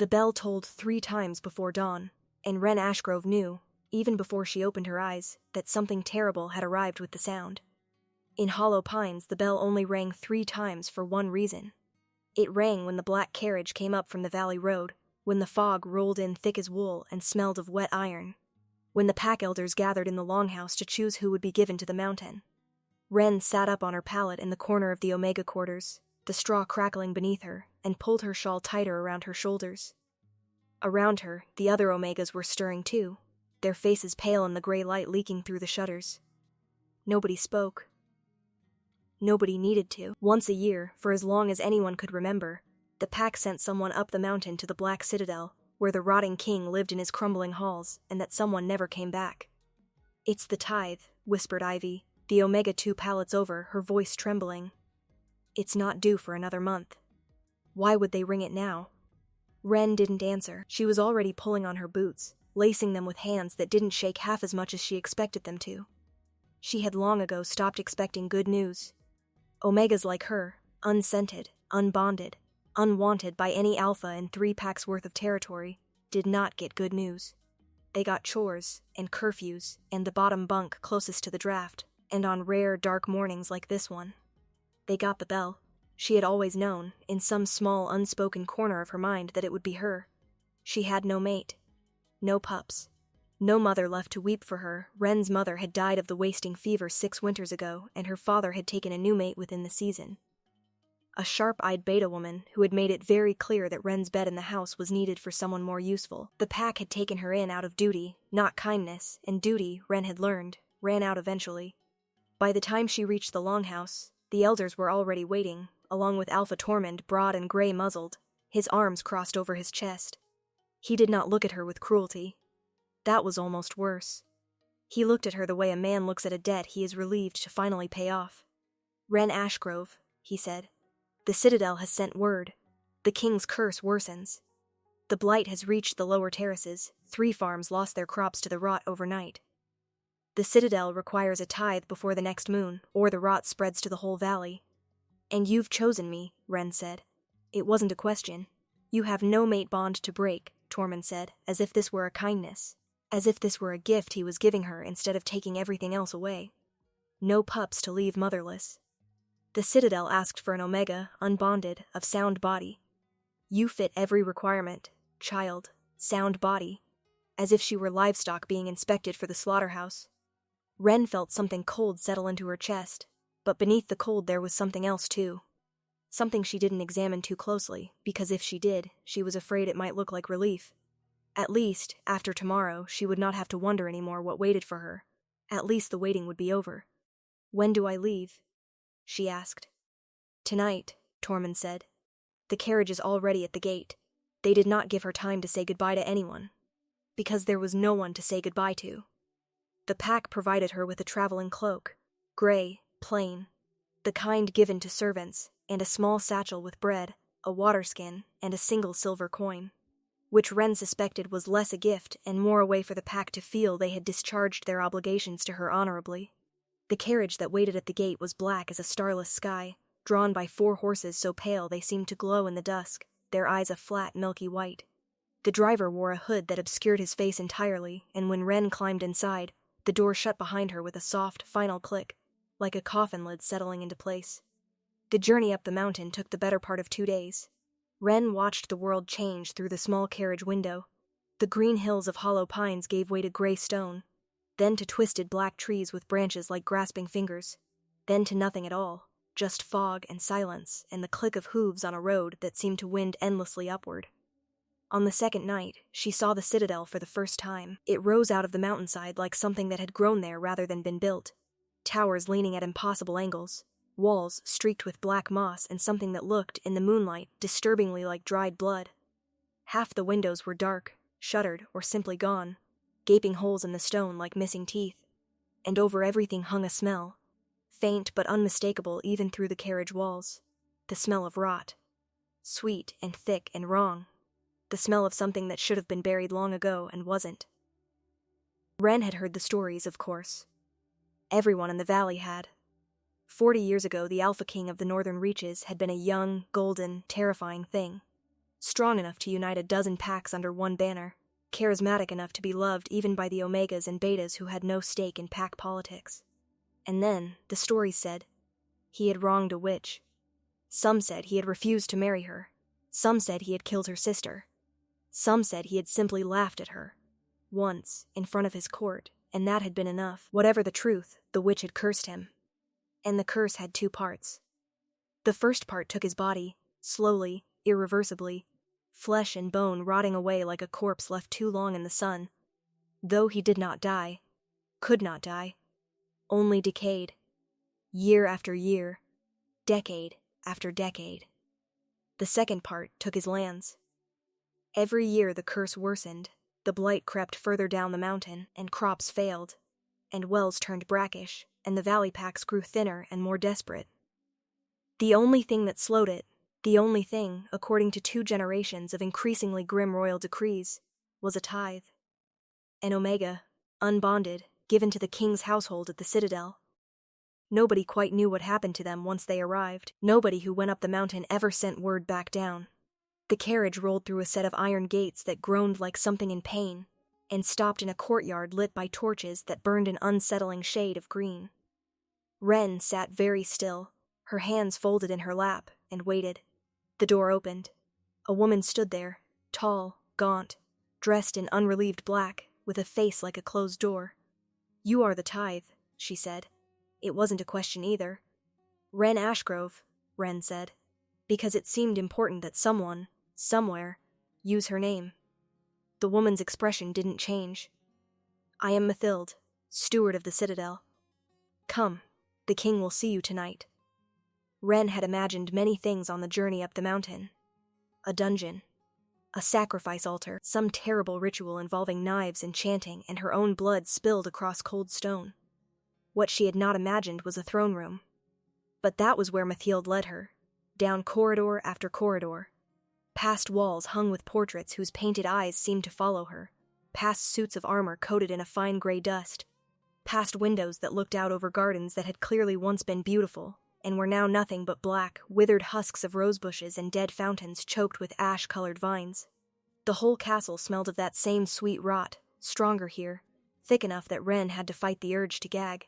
The bell tolled 3 times before dawn, and Wren Ashgrove knew, even before she opened her eyes, that something terrible had arrived with the sound. In Hollow Pines, the bell only rang 3 times for one reason. It rang when the black carriage came up from the valley road, when the fog rolled in thick as wool and smelled of wet iron, when the pack elders gathered in the longhouse to choose who would be given to the mountain. Wren sat up on her pallet in the corner of the Omega quarters, the straw crackling beneath her, and pulled her shawl tighter around her shoulders. Around her, the other Omegas were stirring too, their faces pale in the gray light leaking through the shutters. Nobody spoke. Nobody needed to. Once a year, for as long as anyone could remember, the pack sent someone up the mountain to the Black Citadel, where the rotting king lived in his crumbling halls, and that someone never came back. "It's the tithe," whispered Ivy, the Omega 2 pallets over, her voice trembling. "It's not due for another month. Why would they ring it now?" Wren didn't answer. She was already pulling on her boots, lacing them with hands that didn't shake half as much as she expected them to. She had long ago stopped expecting good news. Omegas like her, unscented, unbonded, unwanted by any alpha in 3 packs worth of territory, did not get good news. They got chores, and curfews, and the bottom bunk closest to the draft, and on rare, dark mornings like this one. They got the bell. She had always known, in some small, unspoken corner of her mind, that it would be her. She had no mate. No pups. No mother left to weep for her. Wren's mother had died of the wasting fever 6 winters ago, and her father had taken a new mate within the season. A sharp-eyed beta woman who had made it very clear that Wren's bed in the house was needed for someone more useful. The pack had taken her in out of duty, not kindness, and duty, Wren had learned, ran out eventually. By the time she reached the longhouse, the elders were already waiting, along with Alpha Tormund, broad and gray-muzzled, his arms crossed over his chest. He did not look at her with cruelty. That was almost worse. He looked at her the way a man looks at a debt he is relieved to finally pay off. "Wren Ashgrove," he said. "The Citadel has sent word. The king's curse worsens. The blight has reached the lower terraces. 3 farms lost their crops to the rot overnight. The Citadel requires a tithe before the next moon, or the rot spreads to the whole valley. And you've chosen me," Wren said. "It wasn't a question." "You have no mate bond to break," Tormund said, as if this were a kindness, as if this were a gift he was giving her instead of taking everything else away. "No pups to leave motherless. The Citadel asked for an Omega, unbonded, of sound body. You fit every requirement, child, sound body," as if she were livestock being inspected for the slaughterhouse. Wren felt something cold settle into her chest, but beneath the cold there was something else too. Something she didn't examine too closely, because if she did, she was afraid it might look like relief. At least, after tomorrow, she would not have to wonder anymore what waited for her. At least the waiting would be over. "When do I leave?" she asked. "Tonight," Tormund said. "The carriage is already at the gate." They did not give her time to say goodbye to anyone, because there was no one to say goodbye to. The pack provided her with a traveling cloak, gray, plain, the kind given to servants, and a small satchel with bread, a waterskin, and a single silver coin, which Wren suspected was less a gift and more a way for the pack to feel they had discharged their obligations to her honorably. The carriage that waited at the gate was black as a starless sky, drawn by 4 horses so pale they seemed to glow in the dusk, their eyes a flat, milky white. The driver wore a hood that obscured his face entirely, and when Wren climbed inside, the door shut behind her with a soft, final click, like a coffin lid settling into place. The journey up the mountain took the better part of 2 days. Wren watched the world change through the small carriage window. The green hills of Hollow Pines gave way to gray stone, then to twisted black trees with branches like grasping fingers, then to nothing at all, just fog and silence and the click of hooves on a road that seemed to wind endlessly upward. On the second night, she saw the Citadel for the first time. It rose out of the mountainside like something that had grown there rather than been built. Towers leaning at impossible angles, walls streaked with black moss and something that looked, in the moonlight, disturbingly like dried blood. Half the windows were dark, shuttered, or simply gone, gaping holes in the stone like missing teeth. And over everything hung a smell, faint but unmistakable even through the carriage walls. The smell of rot. Sweet and thick and wrong. The smell of something that should have been buried long ago and wasn't. Wren had heard the stories, of course. Everyone in the valley had. 40 years ago, the Alpha King of the Northern Reaches had been a young, golden, terrifying thing. strong enough to unite a dozen packs under one banner, charismatic enough to be loved even by the Omegas and Betas who had no stake in pack politics. And then, the stories said, he had wronged a witch. Some said he had refused to marry her. Some said he had killed her sister. Some said he had simply laughed at her. Once, in front of his court, and that had been enough. Whatever the truth, the witch had cursed him. And the curse had two parts. The first part took his body, slowly, irreversibly, flesh and bone rotting away like a corpse left too long in the sun. Though he did not die, could not die, only decayed, year after year, decade after decade. The second part took his lands. Every year the curse worsened, the blight crept further down the mountain, and crops failed, and wells turned brackish, and the valley packs grew thinner and more desperate. The only thing that slowed it, the only thing, according to 2 generations of increasingly grim royal decrees, was a tithe. An Omega, unbonded, given to the king's household at the Citadel. Nobody quite knew what happened to them once they arrived. Nobody who went up the mountain ever sent word back down. The carriage rolled through a set of iron gates that groaned like something in pain, and stopped in a courtyard lit by torches that burned an unsettling shade of green. Wren sat very still, her hands folded in her lap, and waited. The door opened. A woman stood there, tall, gaunt, dressed in unrelieved black, with a face like a closed door. "You are the tithe," she said. It wasn't a question either. "Wren Ashgrove," Wren said, because it seemed important that someone, somewhere, use her name. The woman's expression didn't change. "I am Mathilde, steward of the Citadel. Come, the king will see you tonight." Wren had imagined many things on the journey up the mountain. A dungeon, a sacrifice altar, some terrible ritual involving knives and chanting and her own blood spilled across cold stone. What she had not imagined was a throne room. But that was where Mathilde led her, down corridor after corridor, past walls hung with portraits whose painted eyes seemed to follow her, past suits of armor coated in a fine gray dust, past windows that looked out over gardens that had clearly once been beautiful, and were now nothing but black, withered husks of rose bushes and dead fountains choked with ash-colored vines. The whole castle smelled of that same sweet rot, stronger here, thick enough that Wren had to fight the urge to gag.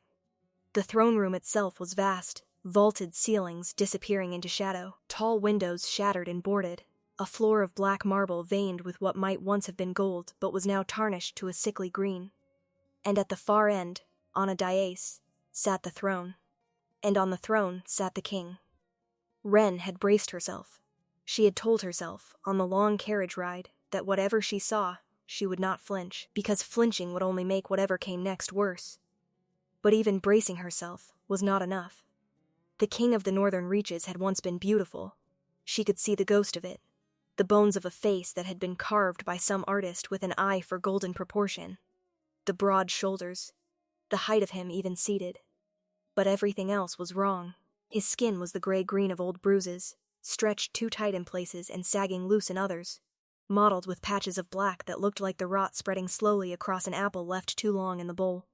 The throne room itself was vast, vaulted ceilings disappearing into shadow, tall windows shattered and boarded, a floor of black marble veined with what might once have been gold but was now tarnished to a sickly green. And at the far end, on a dais, sat the throne. And on the throne sat the king. Wren had braced herself. She had told herself, on the long carriage ride, that whatever she saw, she would not flinch, because flinching would only make whatever came next worse. But even bracing herself was not enough. The king of the northern reaches had once been beautiful. She could see the ghost of it, the bones of a face that had been carved by some artist with an eye for golden proportion, the broad shoulders, the height of him even seated. But everything else was wrong. His skin was the gray-green of old bruises, stretched too tight in places and sagging loose in others, mottled with patches of black that looked like the rot spreading slowly across an apple left too long in the bowl.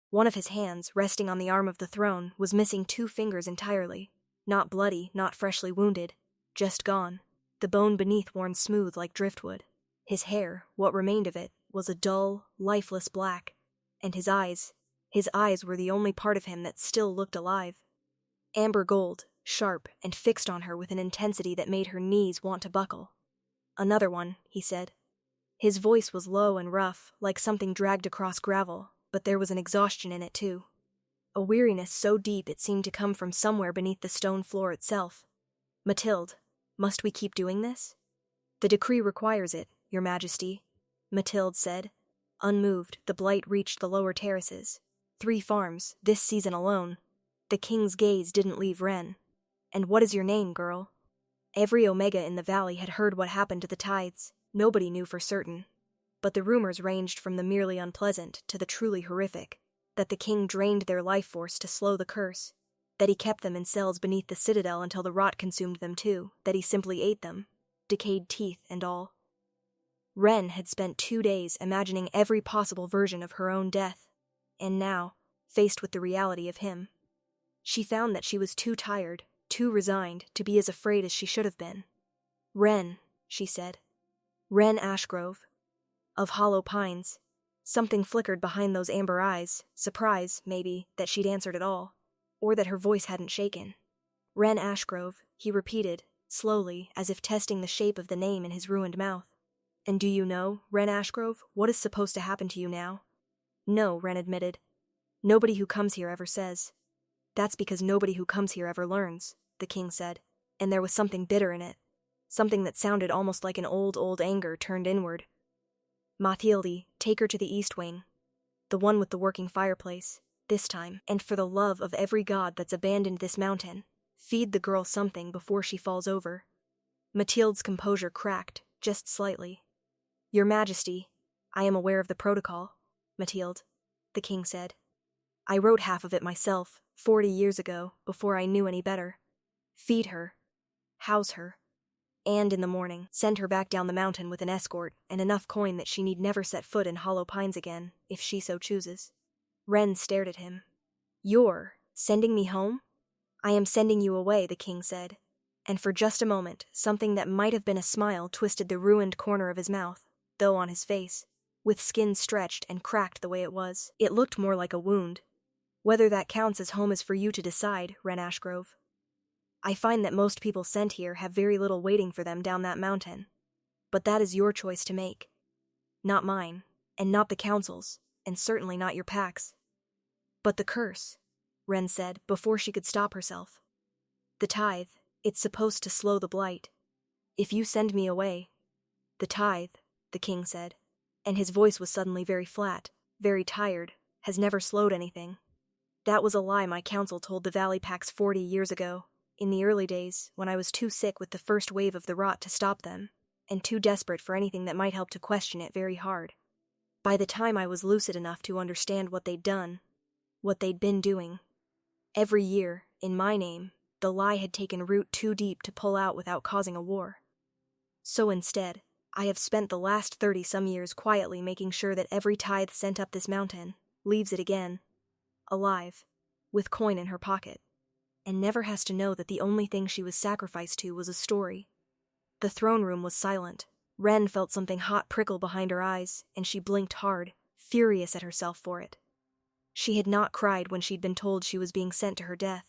One of his hands, resting on the arm of the throne, was missing 2 fingers entirely, not bloody, not freshly wounded, just gone, the bone beneath worn smooth like driftwood. His hair, what remained of it, was a dull, lifeless black, and his eyes were the only part of him that still looked alive. Amber gold, sharp, and fixed on her with an intensity that made her knees want to buckle. "Another one," he said. His voice was low and rough, like something dragged across gravel, but there was an exhaustion in it too. A weariness so deep it seemed to come from somewhere beneath the stone floor itself. "Mathilde, must we keep doing this?" "The decree requires it, Your Majesty," Mathilde said. Unmoved, the blight reached the lower terraces. 3 farms, this season alone. The king's gaze didn't leave Wren. "And what is your name, girl?" Every Omega in the valley had heard what happened to the tithes. Nobody knew for certain. But the rumors ranged from the merely unpleasant to the truly horrific, that the king drained their life force to slow the curse, that he kept them in cells beneath the citadel until the rot consumed them too, that he simply ate them, decayed teeth and all. Wren had spent 2 days imagining every possible version of her own death, and now, faced with the reality of him, she found that she was too tired, too resigned, to be as afraid as she should have been. Wren, she said. Wren Ashgrove. Of Hollow Pines. Something flickered behind those amber eyes, surprise, maybe, that she'd answered at all, or that her voice hadn't shaken. Wren Ashgrove, he repeated, slowly, as if testing the shape of the name in his ruined mouth. And do you know, Wren Ashgrove, what is supposed to happen to you now? No, Wren admitted. Nobody who comes here ever says. That's because nobody who comes here ever learns, the king said, and there was something bitter in it, something that sounded almost like an old anger turned inward. Mathilde, take her to the east wing, the one with the working fireplace, this time, and for the love of every god that's abandoned this mountain, feed the girl something before she falls over. Mathilde's composure cracked, just slightly. Your Majesty, I am aware of the protocol, Mathilde, the king said. I wrote half of it myself, 40 years ago, before I knew any better. Feed her. House her. And in the morning, send her back down the mountain with an escort and enough coin that she need never set foot in Hollow Pines again, if she so chooses. Wren stared at him. You're sending me home? I am sending you away, the king said. And for just a moment, something that might have been a smile twisted the ruined corner of his mouth, though on his face, with skin stretched and cracked the way it was. It looked more like a wound. Whether that counts as home is for you to decide, Wren Ashgrove. I find that most people sent here have very little waiting for them down that mountain. But that is your choice to make. Not mine, and not the council's, and certainly not your pack's. But the curse, Wren said, before she could stop herself. The tithe, it's supposed to slow the blight. If you send me away. The tithe, the king said, and his voice was suddenly very flat, very tired, has never slowed anything. That was a lie my council told the Valley Packs 40 years ago, in the early days, when I was too sick with the first wave of the rot to stop them, and too desperate for anything that might help to question it very hard. By the time I was lucid enough to understand what they'd done, what they'd been doing, every year, in my name, the lie had taken root too deep to pull out without causing a war. So instead, I have spent the last 30-some years quietly making sure that every tithe sent up this mountain leaves it again, alive, with coin in her pocket, and never has to know that the only thing she was sacrificed to was a story. The throne room was silent. Wren felt something hot prickle behind her eyes, and she blinked hard, furious at herself for it. She had not cried when she'd been told she was being sent to her death.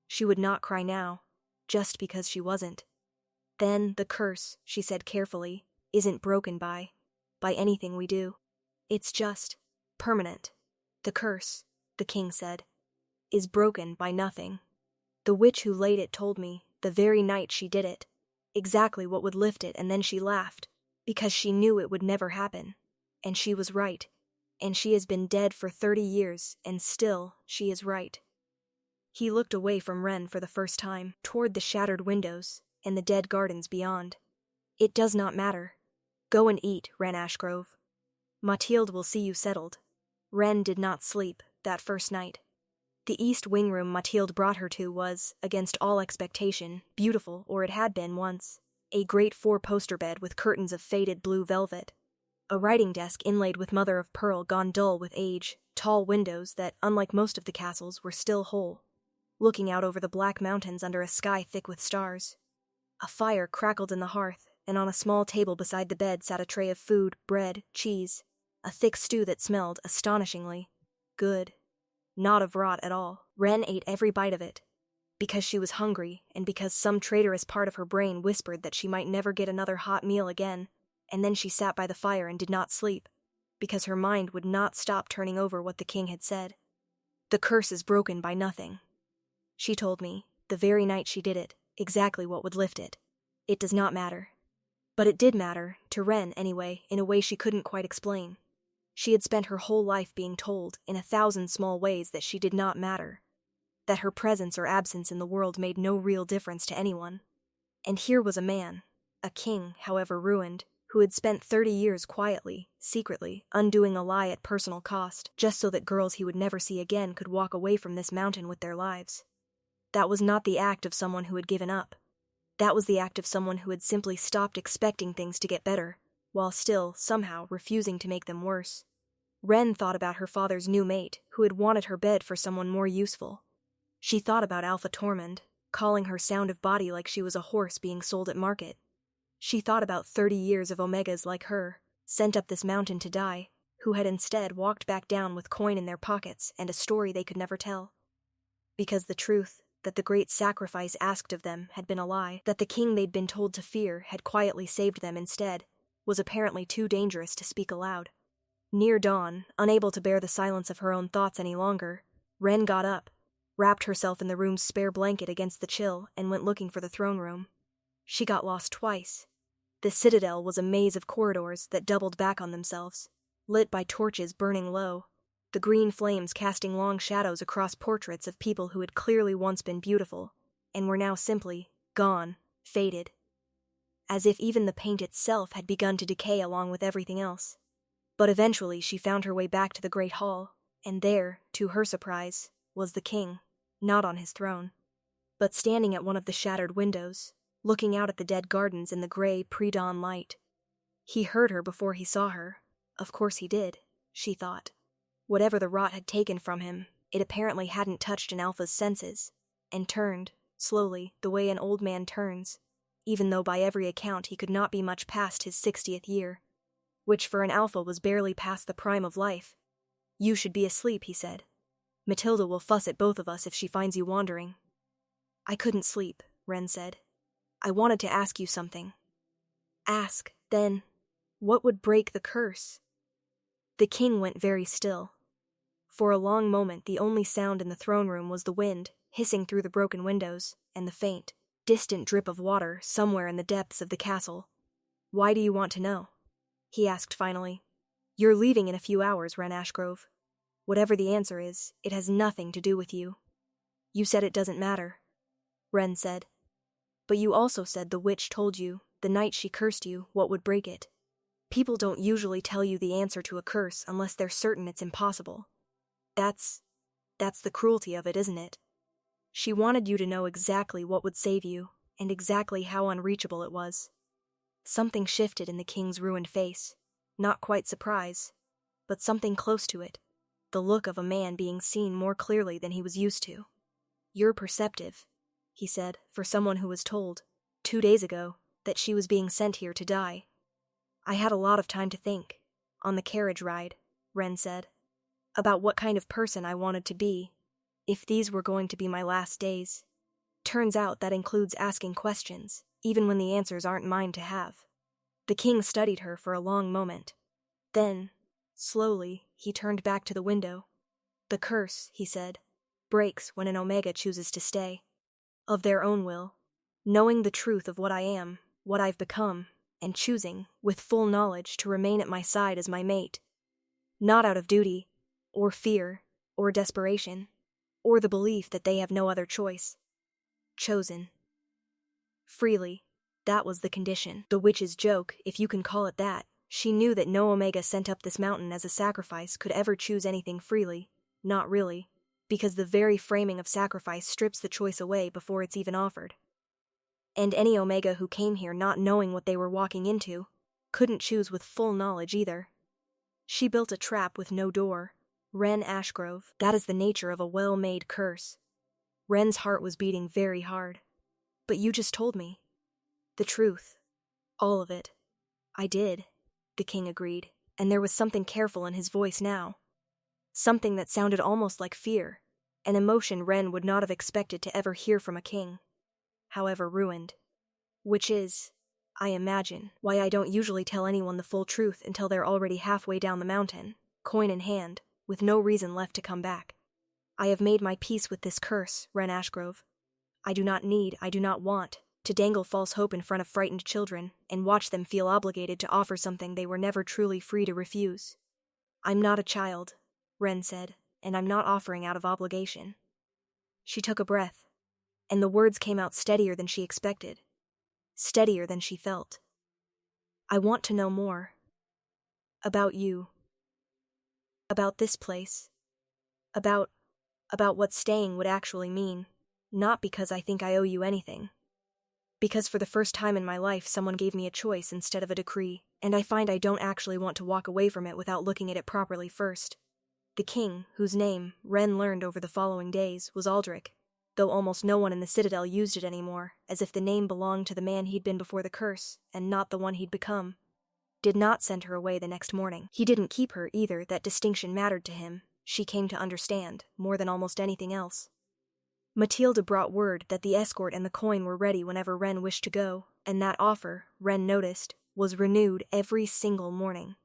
She would not cry now, just because she wasn't. Then the curse, she said carefully, isn't broken by anything we do. It's just permanent. The curse, the king said, is broken by nothing. The witch who laid it told me, the very night she did it, exactly what would lift it, and then she laughed, because she knew it would never happen. And she was right. And she has been dead for 30 years, and still she is right. He looked away from Wren for the first time, toward the shattered windows and the dead gardens beyond. It does not matter. Go and eat, Wren Ashgrove. Mathilde will see you settled. Wren did not sleep that first night. The east wing room Mathilde brought her to was, against all expectation, beautiful, or it had been once. A great 4-poster bed with curtains of faded blue velvet. A writing desk inlaid with mother of pearl gone dull with age, tall windows that, unlike most of the castles, were still whole, looking out over the black mountains under a sky thick with stars. A fire crackled in the hearth, and on a small table beside the bed sat a tray of food, bread, cheese, a thick stew that smelled, astonishingly, good. Not of rot at all. Wren ate every bite of it, because she was hungry and because some traitorous part of her brain whispered that she might never get another hot meal again, and then she sat by the fire and did not sleep, because her mind would not stop turning over what the king had said. The curse is broken by nothing. She told me, the very night she did it, exactly what would lift it. It does not matter. But it did matter, to Wren anyway, in a way she couldn't quite explain. She had spent her whole life being told, in 1,000 small ways, that she did not matter, that her presence or absence in the world made no real difference to anyone. And here was a man, a king, however ruined, who had spent 30 years quietly, secretly, undoing a lie at personal cost, just so that girls he would never see again could walk away from this mountain with their lives. That was not the act of someone who had given up. That was the act of someone who had simply stopped expecting things to get better, while still, somehow, refusing to make them worse. Wren thought about her father's new mate, who had wanted her bed for someone more useful. She thought about Alpha Tormund, calling her sound of body like she was a horse being sold at market. She thought about 30 years of Omegas like her, sent up this mountain to die, who had instead walked back down with coin in their pockets and a story they could never tell. Because the truth, that the great sacrifice asked of them had been a lie, that the king they'd been told to fear had quietly saved them instead, was apparently too dangerous to speak aloud. Near dawn, unable to bear the silence of her own thoughts any longer, Ren got up, wrapped herself in the room's spare blanket against the chill, and went looking for the throne room. She got lost twice. The citadel was a maze of corridors that doubled back on themselves, lit by torches burning low, the green flames casting long shadows across portraits of people who had clearly once been beautiful, and were now simply gone, faded. As if even the paint itself had begun to decay along with everything else. But eventually she found her way back to the great hall, and there, to her surprise, was the king, not on his throne, but standing at one of the shattered windows, looking out at the dead gardens in the gray pre-dawn light. He heard her before he saw her. Of course he did, she thought. Whatever the rot had taken from him, it apparently hadn't touched an alpha's senses, and turned, slowly, the way an old man turns, even though by every account he could not be much past his 60th year, which for an alpha was barely past the prime of life. You should be asleep, he said. Matilda will fuss at both of us if she finds you wandering. I couldn't sleep, Ren said. I wanted to ask you something. Ask, then, what would break the curse? The king went very still. For a long moment the only sound in the throne room was the wind, hissing through the broken windows, and the faint, distant drip of water somewhere in the depths of the castle. Why do you want to know? He asked finally. You're leaving in a few hours, Ren Ashgrove. Whatever the answer is, it has nothing to do with you. You said it doesn't matter, Ren said. But you also said the witch told you, the night she cursed you, what would break it. People don't usually tell you the answer to a curse unless they're certain it's impossible. That's the cruelty of it, isn't it? She wanted you to know exactly what would save you, and exactly how unreachable it was. Something shifted in the king's ruined face. Not quite surprise, but something close to it. The look of a man being seen more clearly than he was used to. You're perceptive, he said, for someone who was told, 2 days ago, that she was being sent here to die. I had a lot of time to think, on the carriage ride, Ren said, about what kind of person I wanted to be, if these were going to be my last days. Turns out that includes asking questions, even when the answers aren't mine to have. The king studied her for a long moment. Then, slowly, he turned back to the window. The curse, he said, breaks when an Omega chooses to stay. Of their own will, knowing the truth of what I am, what I've become, and choosing, with full knowledge, to remain at my side as my mate. Not out of duty, or fear, or desperation, or the belief that they have no other choice. Chosen. Freely. That was the condition. The witch's joke, if you can call it that. She knew that no Omega sent up this mountain as a sacrifice could ever choose anything freely. Not really. Because the very framing of sacrifice strips the choice away before it's even offered. And any Omega who came here not knowing what they were walking into couldn't choose with full knowledge either. She built a trap with no door. Ren Ashgrove, that is the nature of a well-made curse. Ren's heart was beating very hard. But you just told me. The truth. All of it. I did, the king agreed, and there was something careful in his voice now. Something that sounded almost like fear, an emotion Ren would not have expected to ever hear from a king, however ruined. Which is, I imagine, why I don't usually tell anyone the full truth until they're already halfway down the mountain, coin in hand, with no reason left to come back. I have made my peace with this curse, Ren Ashgrove. I do not want, to dangle false hope in front of frightened children and watch them feel obligated to offer something they were never truly free to refuse. I'm not a child, Ren said, and I'm not offering out of obligation. She took a breath, and the words came out steadier than she expected, steadier than she felt. I want to know more. About you. About this place. About what staying would actually mean, not because I think I owe you anything. Because for the first time in my life someone gave me a choice instead of a decree, and I find I don't actually want to walk away from it without looking at it properly first. The king, whose name Ren learned over the following days, was Aldrich, though almost no one in the Citadel used it anymore, as if the name belonged to the man he'd been before the curse, and not the one he'd become. Did not send her away the next morning. He didn't keep her either. That distinction mattered to him, she came to understand, more than almost anything else. Matilda brought word that the escort and the coin were ready whenever Wren wished to go, and that offer, Wren noticed, was renewed every single morning.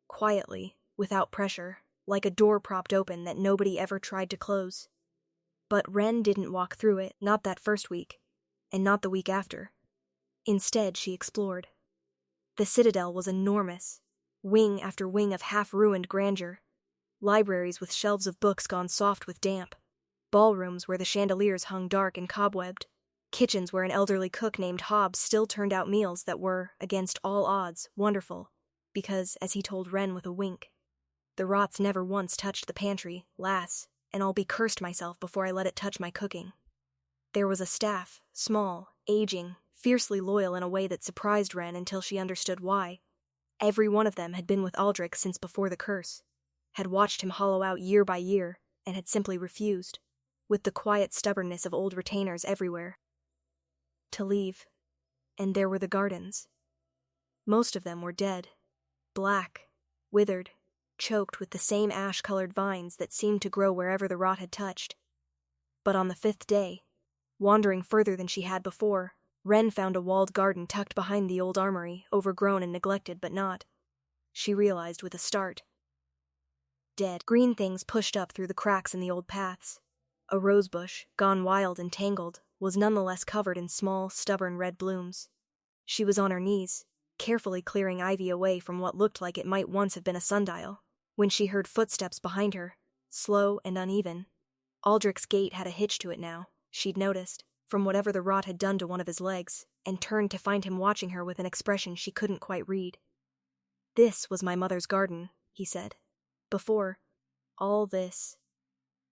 Quietly, without pressure, like a door propped open that nobody ever tried to close. But Wren didn't walk through it, not that first week, and not the week after. Instead, she explored. The Citadel was enormous, wing after wing of half-ruined grandeur. Libraries with shelves of books gone soft with damp. Ballrooms where the chandeliers hung dark and cobwebbed. Kitchens where an elderly cook named Hobbs still turned out meals that were, against all odds, wonderful, because, as he told Wren with a wink, the rots never once touched the pantry, lass, and I'll be cursed myself before I let it touch my cooking. There was a staff, small, aging, fiercely loyal in a way that surprised Wren until she understood why. Every one of them had been with Aldrich since before the curse, had watched him hollow out year by year, and had simply refused, with the quiet stubbornness of old retainers everywhere, to leave. And there were the gardens. Most of them were dead, black, withered, choked with the same ash-colored vines that seemed to grow wherever the rot had touched. But on the 5th day, wandering further than she had before, Wren found a walled garden tucked behind the old armory, overgrown and neglected but not, she realized with a start. Dead, green things pushed up through the cracks in the old paths. A rosebush, gone wild and tangled, was nonetheless covered in small, stubborn red blooms. She was on her knees, carefully clearing ivy away from what looked like it might once have been a sundial, when she heard footsteps behind her, slow and uneven. Aldrich's gait had a hitch to it now, she'd noticed, from whatever the rot had done to one of his legs, and turned to find him watching her with an expression she couldn't quite read. "This was my mother's garden," he said. "Before all this.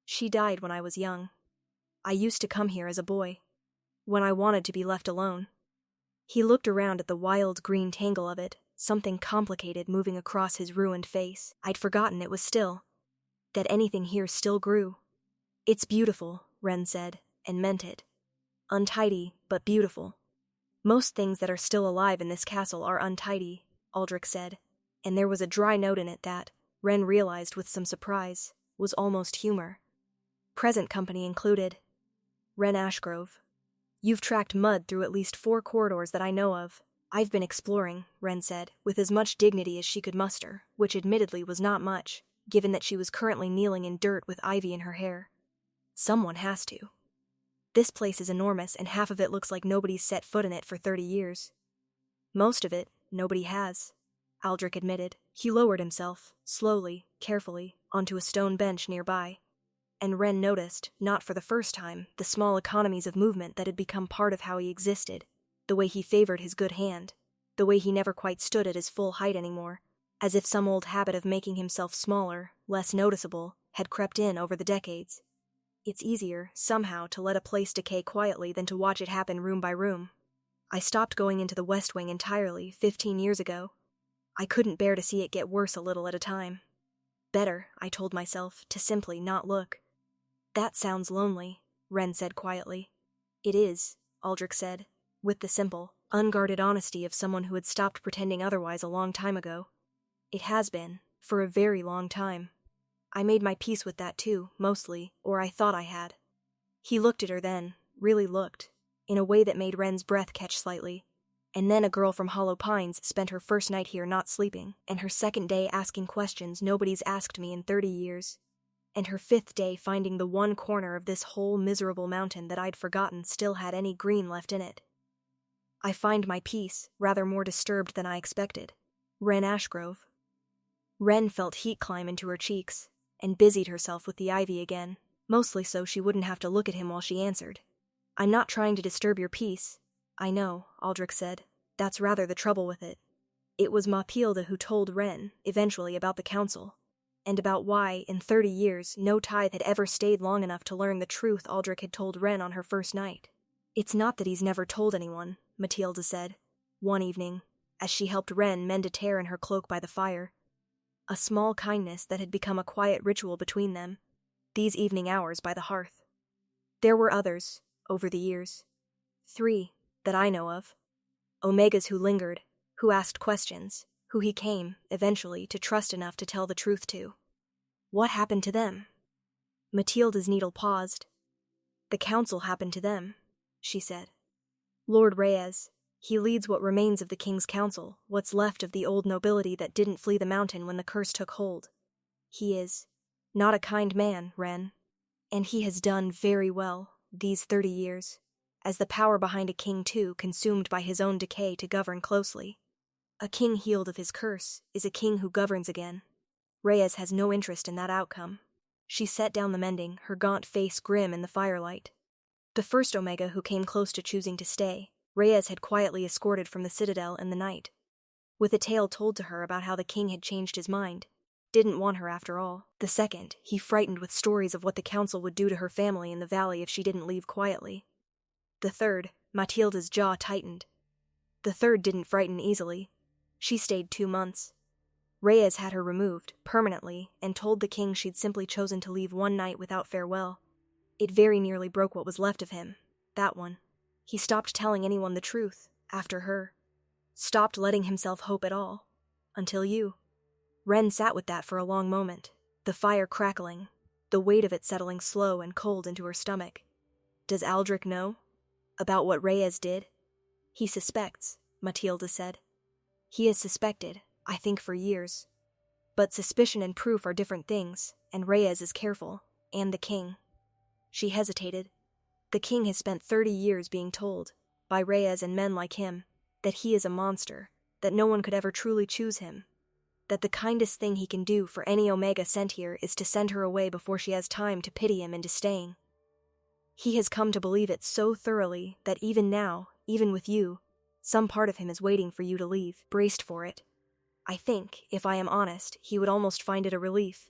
She died when I was young. I used to come here as a boy, when I wanted to be left alone." He looked around at the wild green tangle of it, something complicated moving across his ruined face. I'd forgotten it was still, that anything here still grew. "It's beautiful," Wren said, and meant it. "Untidy, but beautiful." "Most things that are still alive in this castle are untidy," Aldrich said, and there was a dry note in it that, Wren realized with some surprise, was almost humor. Present company included Wren Ashgrove. "You've tracked mud through at least 4 corridors that I know of." "I've been exploring," Wren said, with as much dignity as she could muster, which admittedly was not much, given that she was currently kneeling in dirt with ivy in her hair. "Someone has to. This place is enormous, and half of it looks like nobody's set foot in it for 30 years. Most of it, nobody has," Aldrich admitted. He lowered himself, slowly, carefully, onto a stone bench nearby. And Wren noticed, not for the first time, the small economies of movement that had become part of how he existed, the way he favored his good hand, the way he never quite stood at his full height anymore, as if some old habit of making himself smaller, less noticeable, had crept in over the decades. It's easier, somehow, to let a place decay quietly than to watch it happen room by room. I stopped going into the West Wing entirely 15 years ago. I couldn't bear to see it get worse a little at a time. Better, I told myself, to simply not look. "That sounds lonely," Wren said quietly. "It is," Aldrich said, with the simple, unguarded honesty of someone who had stopped pretending otherwise a long time ago. "It has been, for a very long time. I made my peace with that too, mostly, or I thought I had." He looked at her then, really looked, in a way that made Wren's breath catch slightly. "And then a girl from Hollow Pines spent her first night here not sleeping, and her second day asking questions nobody's asked me in 30 years. And her 5th day finding the one corner of this whole miserable mountain that I'd forgotten still had any green left in it. I find my peace, rather more disturbed than I expected. Wren Ashgrove." Wren felt heat climb into her cheeks, and busied herself with the ivy again, mostly so she wouldn't have to look at him while she answered. "I'm not trying to disturb your peace." "I know," Aldrich said. "That's rather the trouble with it." It was Matilda who told Wren, eventually, about the council, and about why, in 30 years, no tithe had ever stayed long enough to learn the truth Aldrich had told Wren on her first night. "It's not that he's never told anyone," Matilda said, one evening, as she helped Wren mend a tear in her cloak by the fire. A small kindness that had become a quiet ritual between them, these evening hours by the hearth. There were others, over the years. 3, that I know of. Omegas who lingered, who asked questions, who he came, eventually, to trust enough to tell the truth to. What happened to them? Matilda's needle paused. The council happened to them, she said. Lord Reyes, he leads what remains of the king's council, what's left of the old nobility that didn't flee the mountain when the curse took hold. He is not a kind man, Ren. And he has done very well, these 30 years, as the power behind a king too consumed by his own decay to govern closely. A king healed of his curse is a king who governs again. Reyes has no interest in that outcome. She set down the mending, her gaunt face grim in the firelight. The first Omega who came close to choosing to stay, Reyes had quietly escorted from the citadel in the night. With a tale told to her about how the king had changed his mind, didn't want her after all. The second, he frightened with stories of what the council would do to her family in the valley if she didn't leave quietly. The third, Matilda's jaw tightened. The third didn't frighten easily. She stayed 2 months. Reyes had her removed, permanently, and told the king she'd simply chosen to leave one night without farewell. It very nearly broke what was left of him, that one. He stopped telling anyone the truth, after her. Stopped letting himself hope at all. Until you. Ren sat with that for a long moment, the fire crackling, the weight of it settling slow and cold into her stomach. Does Aldrich know? About what Reyes did? He suspects, Matilda said. He has suspected, I think for years. But suspicion and proof are different things, and Reyes is careful, and the king. She hesitated. The king has spent 30 years being told, by Reyes and men like him, that he is a monster, that no one could ever truly choose him, that the kindest thing he can do for any Omega sent here is to send her away before she has time to pity him into staying. He has come to believe it so thoroughly that even now, even with you, some part of him is waiting for you to leave, braced for it. I think, if I am honest, he would almost find it a relief.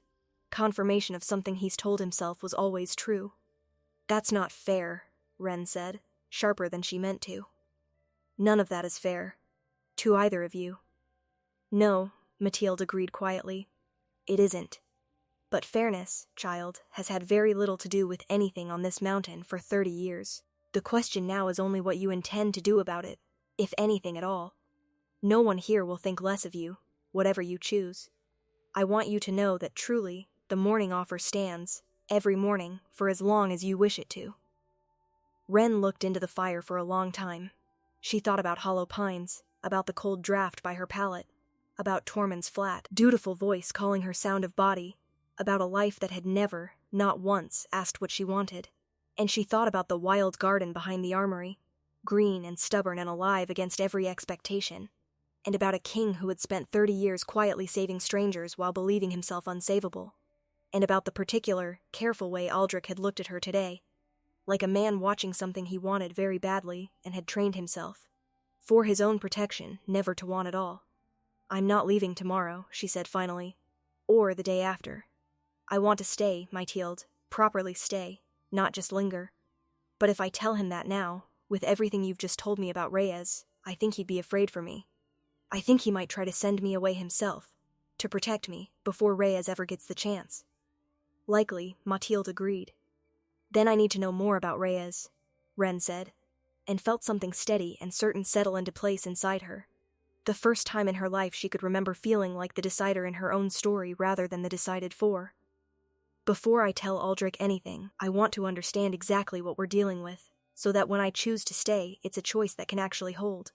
Confirmation of something he's told himself was always true. That's not fair, Ren said, sharper than she meant to. None of that is fair. To either of you. No, Mathilde agreed quietly. It isn't. But fairness, child, has had very little to do with anything on this mountain for 30 years. The question now is only what you intend to do about it, if anything at all. No one here will think less of you, whatever you choose. I want you to know that truly, the morning offer stands, every morning, for as long as you wish it to. Ren looked into the fire for a long time. She thought about Hollow Pines, about the cold draft by her pallet, about Tormund's flat, dutiful voice calling her sound of body, about a life that had never, not once, asked what she wanted. And she thought about the wild garden behind the armory, green and stubborn and alive against every expectation, and about a king who had spent 30 years quietly saving strangers while believing himself unsavable, and about the particular, careful way Aldrich had looked at her today, like a man watching something he wanted very badly and had trained himself, for his own protection, never to want at all. I'm not leaving tomorrow, she said finally, or the day after. I want to stay, Mathilde, properly stay, not just linger. But if I tell him that now, with everything you've just told me about Reyes, I think he'd be afraid for me. I think he might try to send me away himself, to protect me, before Reyes ever gets the chance. Likely, Mathilde agreed. Then I need to know more about Reyes, Ren said, and felt something steady and certain settle into place inside her. The first time in her life she could remember feeling like the decider in her own story rather than the decided for. Before I tell Aldrich anything, I want to understand exactly what we're dealing with, so that when I choose to stay, it's a choice that can actually hold.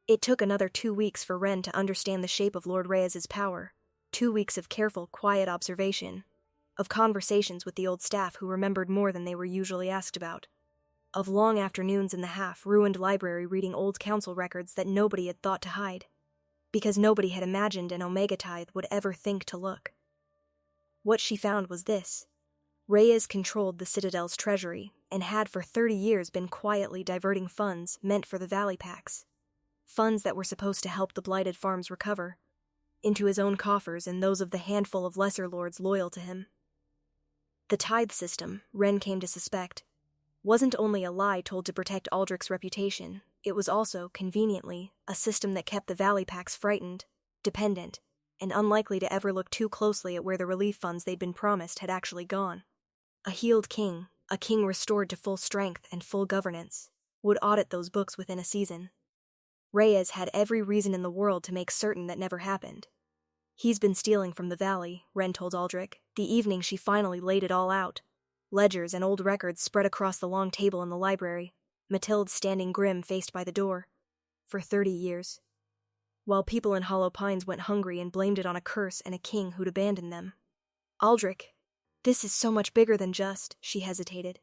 It took another 2 weeks for Ren to understand the shape of Lord Reyes's power. 2 weeks of careful, quiet observation, of conversations with the old staff who remembered more than they were usually asked about, of long afternoons in the half-ruined library reading old council records that nobody had thought to hide, because nobody had imagined an Omega Tithe would ever think to look. What she found was this. Reyes controlled the Citadel's treasury and had for 30 years been quietly diverting funds meant for the Valley Pacts, funds that were supposed to help the blighted farms recover, into his own coffers and those of the handful of lesser lords loyal to him. The tithe system, Ren came to suspect, wasn't only a lie told to protect Aldrich's reputation, it was also, conveniently, a system that kept the Valley Pacts frightened, dependent, and unlikely to ever look too closely at where the relief funds they'd been promised had actually gone. A healed king, A king restored to full strength and full governance would audit those books within a season. Reyes had every reason in the world to make certain that never happened. He's been stealing from the valley, Ren told Aldrich, the evening she finally laid it all out. Ledgers and old records spread across the long table in the library, Mathilde standing grim faced by the door. For 30 years. While people in Hollow Pines went hungry and blamed it on a curse and a king who'd abandoned them. Aldrich, this is so much bigger than just, she hesitated.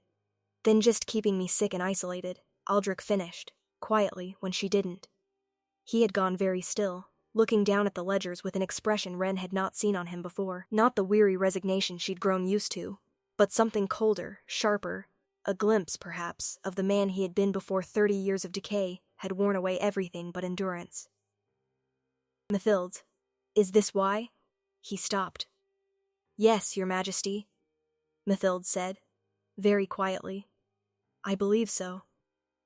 Than just keeping me sick and isolated, Aldrich finished, quietly, when she didn't. He had gone very still, looking down at the ledgers with an expression Ren had not seen on him before. Not the weary resignation she'd grown used to, but something colder, sharper, a glimpse, perhaps, of the man he had been before 30 years of decay had worn away everything but endurance. Mathilde, is this why? He stopped. Yes, Your Majesty, Mathilde said, very quietly. I believe so.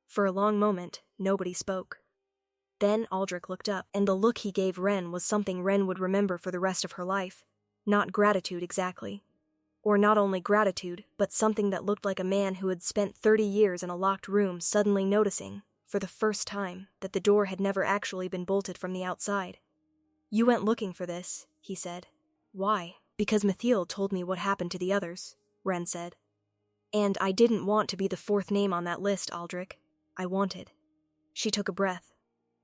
For a long moment, nobody spoke. Then Aldrich looked up, and the look he gave Ren was something Ren would remember for the rest of her life. Not gratitude exactly. Or not only gratitude, but something that looked like a man who had spent 30 years in a locked room suddenly noticing, for the first time, that the door had never actually been bolted from the outside. You went looking for this, he said. Why? Because Mathilde told me what happened to the others, Ren said. And I didn't want to be the fourth name on that list, Aldrich. I wanted. She took a breath,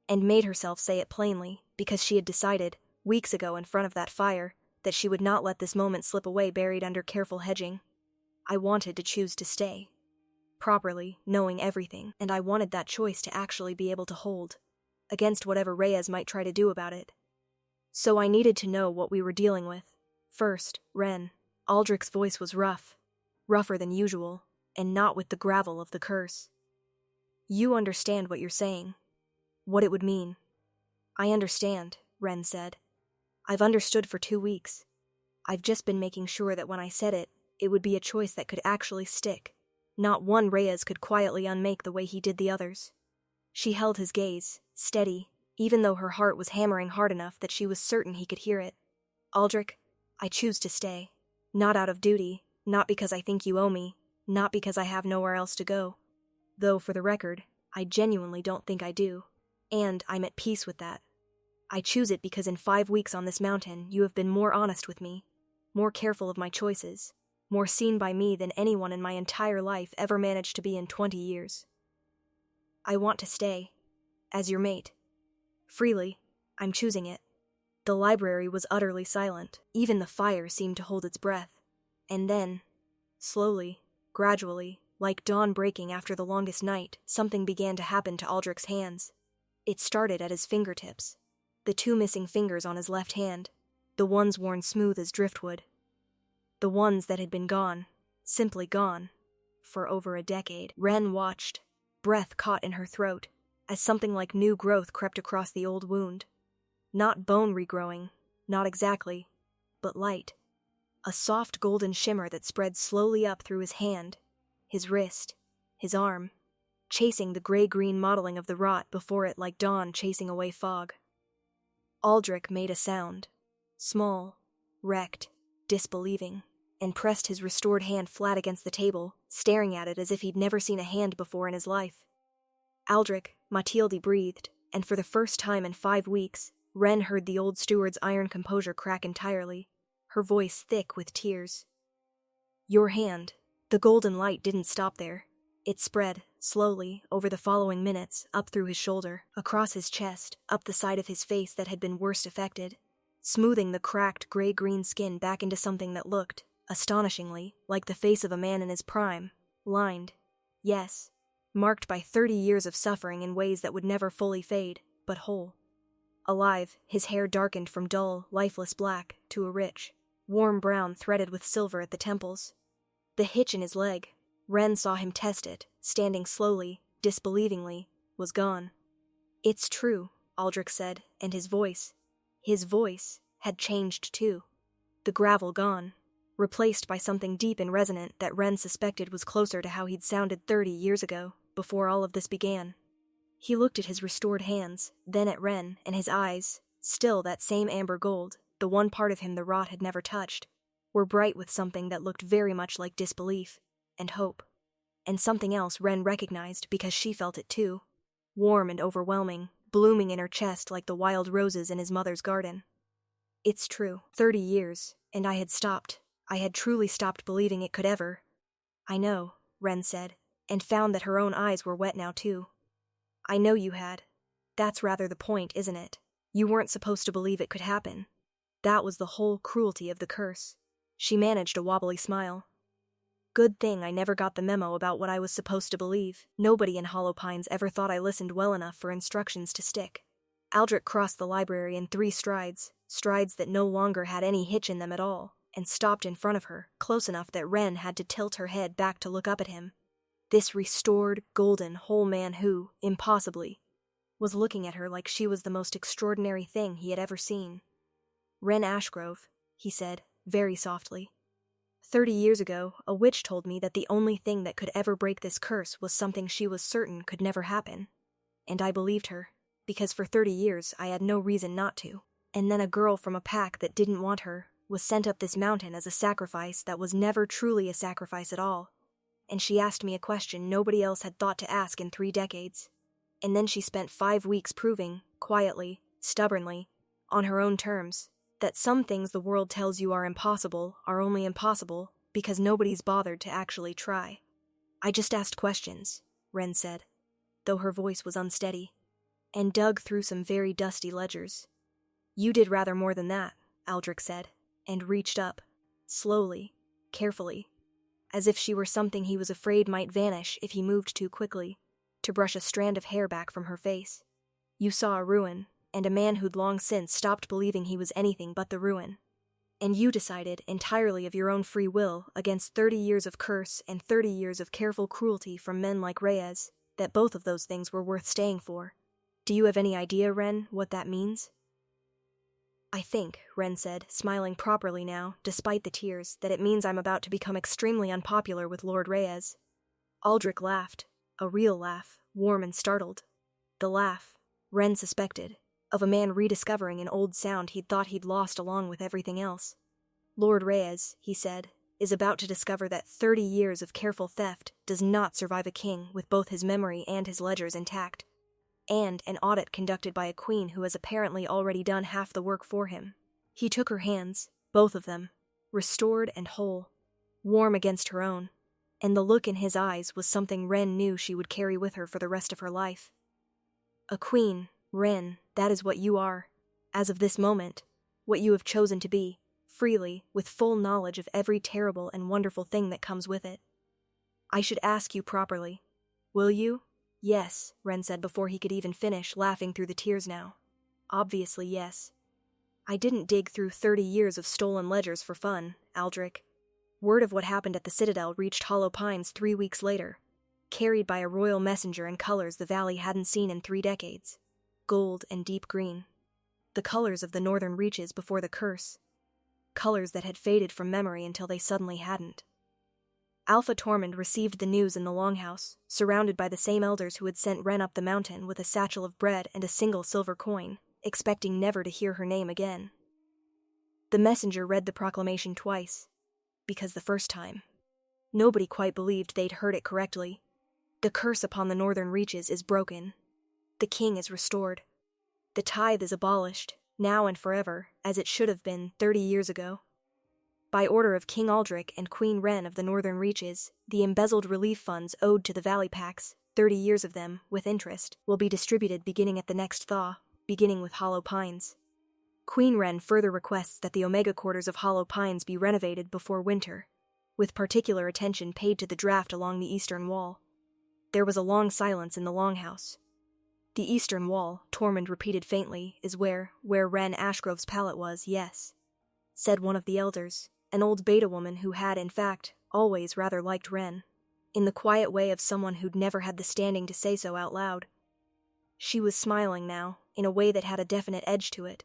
and made herself say it plainly, because she had decided, weeks ago in front of that fire, that she would not let this moment slip away buried under careful hedging. I wanted to choose to stay. Properly, knowing everything, and I wanted that choice to actually be able to hold, against whatever Reyes might try to do about it. So I needed to know what we were dealing with. First, Ren. Aldrich's voice was rough, rougher than usual, and not with the gravel of the curse. You understand what you're saying. What it would mean. I understand, Ren said. I've understood for 2 weeks. I've just been making sure that when I said it, it would be a choice that could actually stick. Not one Reyes could quietly unmake the way he did the others. She held his gaze, steady, even though her heart was hammering hard enough that she was certain he could hear it. Aldrich, I choose to stay. Not out of duty, not because I think you owe me, not because I have nowhere else to go. Though, for the record, I genuinely don't think I do. And I'm at peace with that. I choose it because in 5 weeks on this mountain, you have been more honest with me, more careful of my choices, more seen by me than anyone in my entire life ever managed to be in 20 years. I want to stay, as your mate. Freely, I'm choosing it. The library was utterly silent. Even the fire seemed to hold its breath. And then, slowly, gradually, like dawn breaking after the longest night, something began to happen to Aldrich's hands. It started at his fingertips. The 2 missing fingers on his left hand, the ones worn smooth as driftwood. The ones that had been gone, simply gone, for over a decade. Ren watched, breath caught in her throat, as something like new growth crept across the old wound. Not bone regrowing, not exactly, but light. A soft golden shimmer that spread slowly up through his hand, his wrist, his arm, chasing the gray-green mottling of the rot before it like dawn chasing away fog. Aldrich made a sound, small, wrecked, disbelieving, and pressed his restored hand flat against the table, staring at it as if he'd never seen a hand before in his life. Aldrich, Mathilde breathed, and for the first time in 5 weeks, Ren heard the old steward's iron composure crack entirely, her voice thick with tears. Your hand. The golden light didn't stop there. It spread, slowly, over the following minutes, up through his shoulder, across his chest, up the side of his face that had been worst affected, smoothing the cracked gray-green skin back into something that looked, astonishingly, like the face of a man in his prime, lined, yes, marked by 30 years of suffering in ways that would never fully fade, but whole. Alive, his hair darkened from dull, lifeless black to a rich, warm brown threaded with silver at the temples. The hitch in his leg, Ren saw him test it, standing slowly, disbelievingly, was gone. It's true, Aldrich said, and his voice, had changed too. The gravel gone, replaced by something deep and resonant that Ren suspected was closer to how he'd sounded 30 years ago, before all of this began. He looked at his restored hands, then at Ren, and his eyes, still that same amber gold, the one part of him the rot had never touched, were bright with something that looked very much like disbelief. and hope. And something else Wren recognized because she felt it too. Warm and overwhelming, blooming in her chest like the wild roses in his mother's garden. It's true. 30 years, and I had stopped. I had truly stopped believing it could ever. I know, Wren said, and found that her own eyes were wet now too. I know you had. That's rather the point, isn't it? You weren't supposed to believe it could happen. That was the whole cruelty of the curse. She managed a wobbly smile. Good thing I never got the memo about what I was supposed to believe. Nobody in Hollow Pines ever thought I listened well enough for instructions to stick. Aldrich crossed the library in 3 strides, strides that no longer had any hitch in them at all, and stopped in front of her, close enough that Wren had to tilt her head back to look up at him. This restored, golden, whole man who, impossibly, was looking at her like she was the most extraordinary thing he had ever seen. Wren Ashgrove, he said, very softly. 30 years ago, a witch told me that the only thing that could ever break this curse was something she was certain could never happen. And I believed her, because for 30 years I had no reason not to. And then a girl from a pack that didn't want her was sent up this mountain as a sacrifice that was never truly a sacrifice at all. And she asked me a question nobody else had thought to ask in 3 decades. And then she spent 5 weeks proving, quietly, stubbornly, on her own terms, that some things the world tells you are impossible are only impossible because nobody's bothered to actually try. I just asked questions, Wren said, though her voice was unsteady, and dug through some very dusty ledgers. You did rather more than that, Aldrich said, and reached up, slowly, carefully, as if she were something he was afraid might vanish if he moved too quickly, to brush a strand of hair back from her face. You saw a ruin, and a man who'd long since stopped believing he was anything but the ruin. And you decided, entirely of your own free will, against 30 years of curse and 30 years of careful cruelty from men like Reyes, that both of those things were worth staying for. Do you have any idea, Wren, what that means? I think, Wren said, smiling properly now, despite the tears, that it means I'm about to become extremely unpopular with Lord Reyes. Aldrich laughed, a real laugh, warm and startled. The laugh, Wren suspected, of a man rediscovering an old sound he'd thought he'd lost along with everything else. Lord Reyes, he said, is about to discover that 30 years of careful theft does not survive a king with both his memory and his ledgers intact, and an audit conducted by a queen who has apparently already done half the work for him. He took her hands, both of them, restored and whole, warm against her own, and the look in his eyes was something Wren knew she would carry with her for the rest of her life. A queen, Wren, that is what you are, as of this moment, what you have chosen to be, freely, with full knowledge of every terrible and wonderful thing that comes with it. I should ask you properly. Will you? Yes, Wren said before he could even finish, laughing through the tears now. Obviously, yes. I didn't dig through 30 years of stolen ledgers for fun, Aldrich. Word of what happened at the Citadel reached Hollow Pines 3 weeks later, carried by a royal messenger in colors the valley hadn't seen in 3 decades. Gold and deep green. The colors of the northern reaches before the curse. Colors that had faded from memory until they suddenly hadn't. Alpha Tormund received the news in the Longhouse, surrounded by the same elders who had sent Wren up the mountain with a satchel of bread and a single silver coin, expecting never to hear her name again. The messenger read the proclamation twice, because the first time, nobody quite believed they'd heard it correctly. The curse upon the northern reaches is broken. The king is restored. The tithe is abolished, now and forever, as it should have been 30 years ago. By order of King Aldrich and Queen Wren of the northern reaches, the embezzled relief funds owed to the valley packs, 30 years of them, with interest, will be distributed beginning at the next thaw, beginning with Hollow Pines. Queen Wren further requests that the Omega quarters of Hollow Pines be renovated before winter, with particular attention paid to the draft along the eastern wall. There was a long silence in the Longhouse. The eastern wall, Tormund repeated faintly, is where Wren Ashgrove's pallet was, yes, said one of the elders, an old beta woman who had, in fact, always rather liked Wren, in the quiet way of someone who'd never had the standing to say so out loud. She was smiling now, in a way that had a definite edge to it.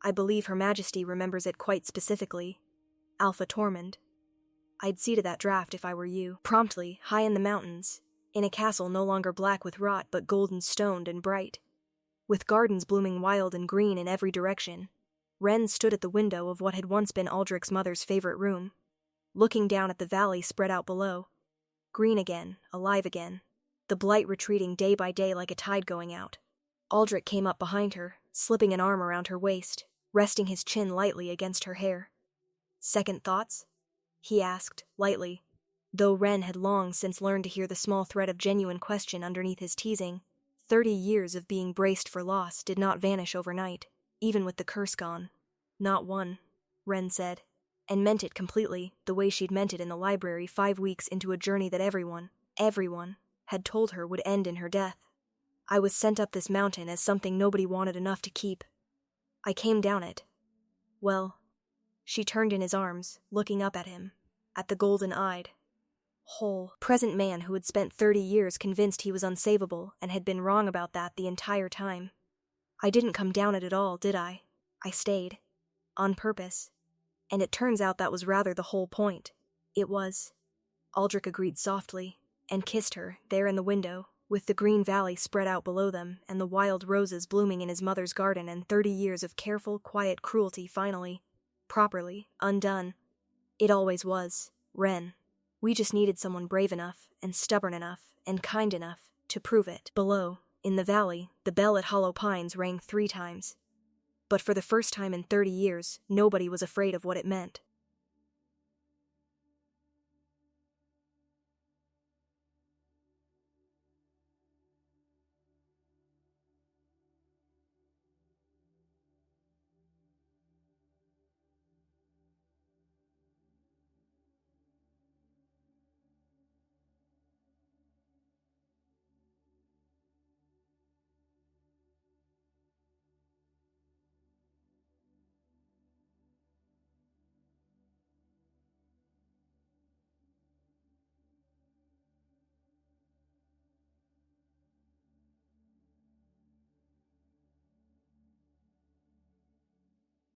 I believe Her Majesty remembers it quite specifically. Alpha Tormund. I'd see to that draft if I were you. Promptly, high in the mountains, in a castle no longer black with rot but golden stoned and bright, with gardens blooming wild and green in every direction. Wren stood at the window of what had once been Aldrich's mother's favorite room, looking down at the valley spread out below, Green again, alive again. The blight retreating day by day like a tide going out. Aldrich came up behind her, slipping an arm around her waist, resting his chin lightly against her hair. "Second thoughts?" he asked, lightly, though Ren had long since learned to hear the small thread of genuine question underneath his teasing. 30 years of being braced for loss did not vanish overnight, even with the curse gone. "Not one," Ren said, and meant it completely, the way she'd meant it in the library 5 weeks into a journey that everyone, had told her would end in her death. "I was sent up this mountain as something nobody wanted enough to keep. I came down it. Well," she turned in his arms, looking up at him, at the golden-eyed, whole, present man who had spent 30 years convinced he was unsavable and had been wrong about that the entire time. "I didn't come down it at all, did I? I stayed. On purpose. And it turns out that was rather the whole point." "It was," Aldrich agreed softly, and kissed her, there in the window, with the green valley spread out below them and the wild roses blooming in his mother's garden and 30 years of careful, quiet cruelty finally, properly, undone. "It always was, Ren. We just needed someone brave enough, and stubborn enough, and kind enough, to prove it." Below, in the valley, the bell at Hollow Pines rang 3 times. But for the first time in 30 years, nobody was afraid of what it meant.